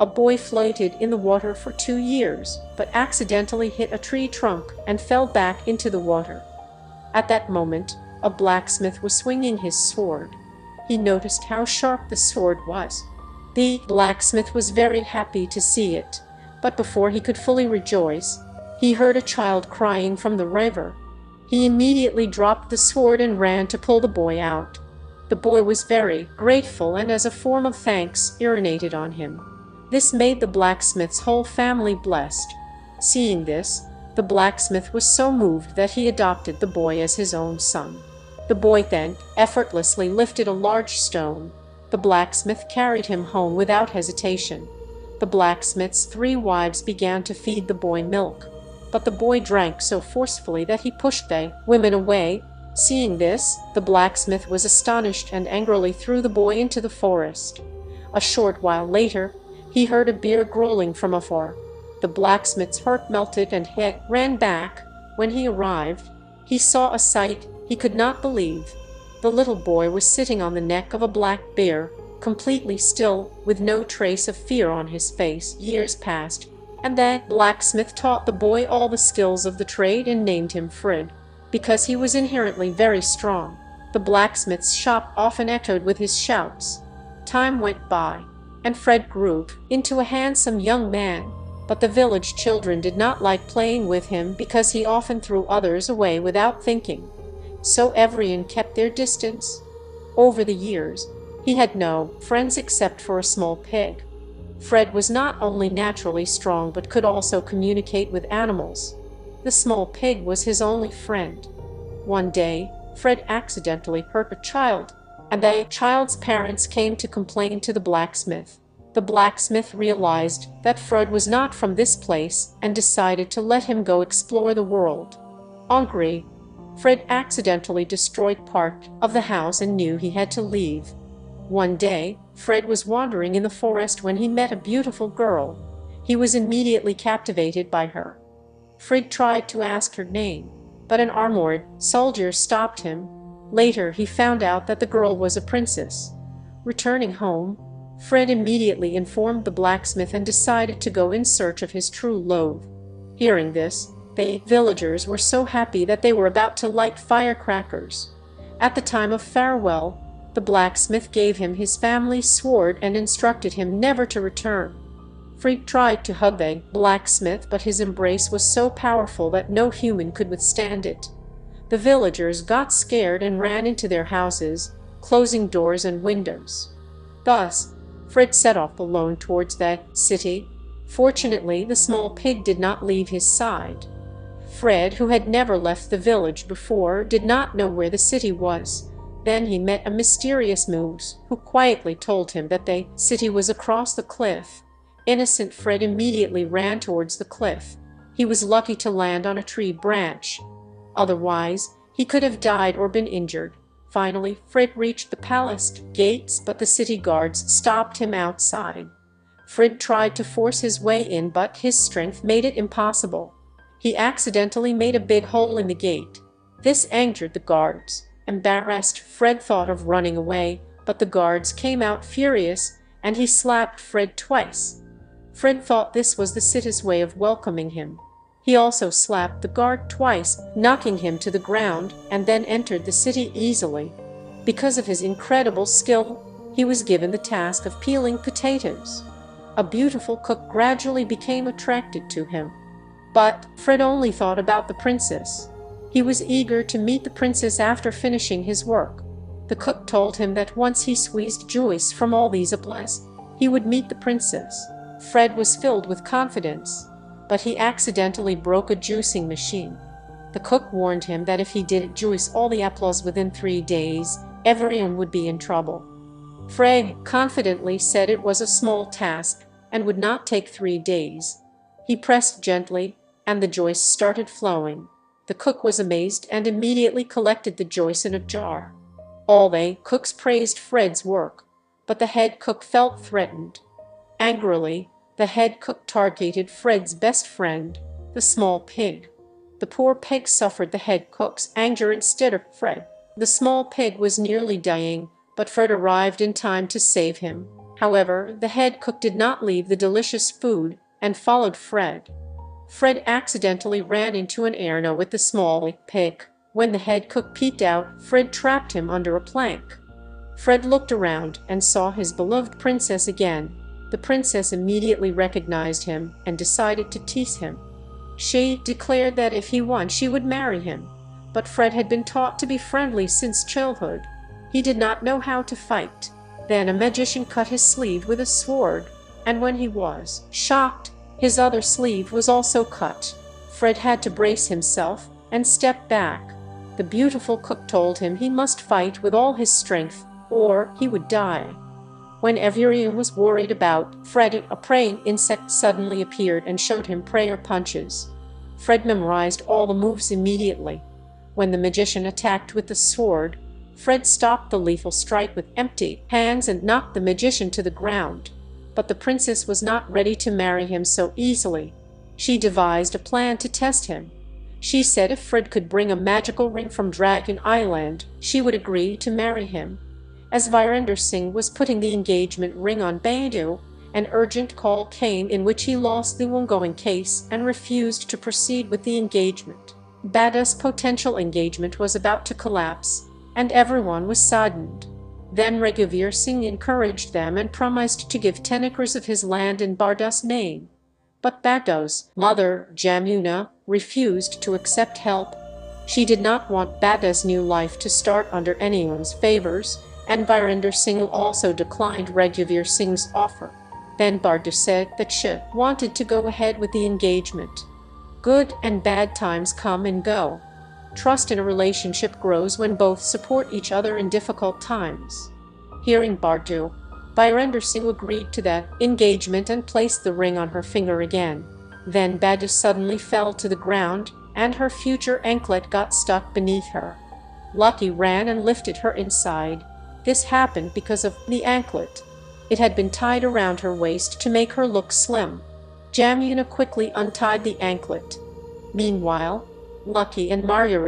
A boy floated in the water for 2 years, but accidentally hit a tree trunk and fell back into the water. At that moment, a blacksmith was swinging his sword. He noticed how sharp the sword was. The blacksmith was very happy to see it, but before he could fully rejoice, he heard a child crying from the river. He immediately dropped the sword and ran to pull the boy out. The boy was very grateful and as a form of thanks urinated on him. This made the blacksmith's whole family blessed. Seeing this, the blacksmith was so moved that he adopted the boy as his own son. The boy then effortlessly lifted a large stone. The blacksmith carried him home without hesitation. The blacksmith's 3 wives began to feed the boy milk, but the boy drank so forcefully that he pushed the women away. Seeing this, the blacksmith was astonished and angrily threw the boy into the forest. A short while later, he heard a bear growling from afar. The blacksmith's heart melted and he ran back. When he arrived, he saw a sight he could not believe. The little boy was sitting on the neck of a black bear, completely still, with no trace of fear on his face. Years passed, and the blacksmith taught the boy all the skills of the trade and named him Fred, because he was inherently very strong. The blacksmith's shop often echoed with his shouts. Time went by, and Fred grew into a handsome young man, but the village children did not like playing with him because he often threw others away without thinking. So everyone kept their distance. Over the years, he had no friends except for a small pig. Fred was not only naturally strong but could also communicate with animals. The small pig was his only friend. One day, Fred accidentally hurt a child, and the child's parents came to complain to the blacksmith. The blacksmith realized that Fred was not from this place and decided to let him go explore the world. Angry, Fred accidentally destroyed part of the house and knew he had to leave. One day, Fred was wandering in the forest when he met a beautiful girl. He was immediately captivated by her. Fred tried to ask her name, but an armored soldier stopped him. Later, he found out that the girl was a princess. Returning home, Fred immediately informed the blacksmith and decided to go in search of his true love. Hearing this, the villagers were so happy that they were about to light firecrackers. At the time of farewell, the blacksmith gave him his family's sword and instructed him never to return. Fred tried to hug the blacksmith, but his embrace was so powerful that no human could withstand it. The villagers got scared and ran into their houses, closing doors and windows. Thus, Fred set off alone towards the city. Fortunately, the small pig did not leave his side. Fred, who had never left the village before, did not know where the city was. Then he met a mysterious moose, who quietly told him that the city was across the cliff. Innocent Fred immediately ran towards the cliff. He was lucky to land on a tree branch. Otherwise, he could have died or been injured. Finally, Fred reached the palace gates, but the city guards stopped him outside. Fred tried to force his way in, but his strength made it impossible. He accidentally made a big hole in the gate. This angered the guards. Embarrassed, Fred thought of running away, but the guards came out furious, and he slapped Fred twice. Fred thought this was the city's way of welcoming him. He also slapped the guard twice, knocking him to the ground, and then entered the city easily. Because of his incredible skill, he was given the task of peeling potatoes. A beautiful cook gradually became attracted to him. But Fred only thought about the princess. He was eager to meet the princess after finishing his work. The cook told him that once he squeezed juice from all these apples, he would meet the princess. Fred was filled with confidence, but he accidentally broke a juicing machine. The cook warned him that if he didn't juice all the apples within 3 days, everyone would be in trouble. Fred confidently said it was a small task and would not take 3 days. He pressed gently, and the juice started flowing. The cook was amazed and immediately collected the juice in a jar. All the cooks praised Fred's work, but the head cook felt threatened. Angrily, the head cook targeted Fred's best friend, the small pig. The poor pig suffered the head cook's anger instead of Fred. The small pig was nearly dying, but Fred arrived in time to save him. However, the head cook did not leave the delicious food and followed Fred. Fred accidentally ran into an arena with the small pig. When the head cook peeked out, Fred trapped him under a plank. Fred looked around and saw his beloved princess again. The princess immediately recognized him and decided to tease him. She declared that if he won, she would marry him. But Fred had been taught to be friendly since childhood. He did not know how to fight. Then a magician cut his sleeve with a sword, and when he was shocked, his other sleeve was also cut. Fred had to brace himself and step back. The beautiful cook told him he must fight with all his strength, or he would die. When everyone was worried about Fred, a praying insect suddenly appeared and showed him prayer punches. Fred memorized all the moves immediately. When the magician attacked with the sword, Fred stopped the lethal strike with empty hands and knocked the magician to the ground. But the princess was not ready to marry him so easily. She devised a plan to test him. She said if Fred could bring a magical ring from Dragon Island, she would agree to marry him. As Virender Singh was putting the engagement ring on Baidu, an urgent call came in which he lost the ongoing case and refused to proceed with the engagement. Bada's potential engagement was about to collapse, and everyone was saddened. Then Raghuveer Singh encouraged them and promised to give 10 acres of his land in Bada's name. But Bada's mother, Jamuna, refused to accept help. She did not want Bada's new life to start under anyone's favors, and Virender Singh also declined Raghuveer Singh's offer. Then Bada said that she wanted to go ahead with the engagement. Good and bad times come and go. Trust in a relationship grows when both support each other in difficult times. Hearing Bada, Virender Singh agreed to that engagement and placed the ring on her finger again. Then Bada suddenly fell to the ground, and her future anklet got stuck beneath her. Lucky ran and lifted her inside. This happened because of the anklet. It had been tied around her waist to make her look slim. Jamuna quickly untied the anklet. Meanwhile, Lucky and Marjorie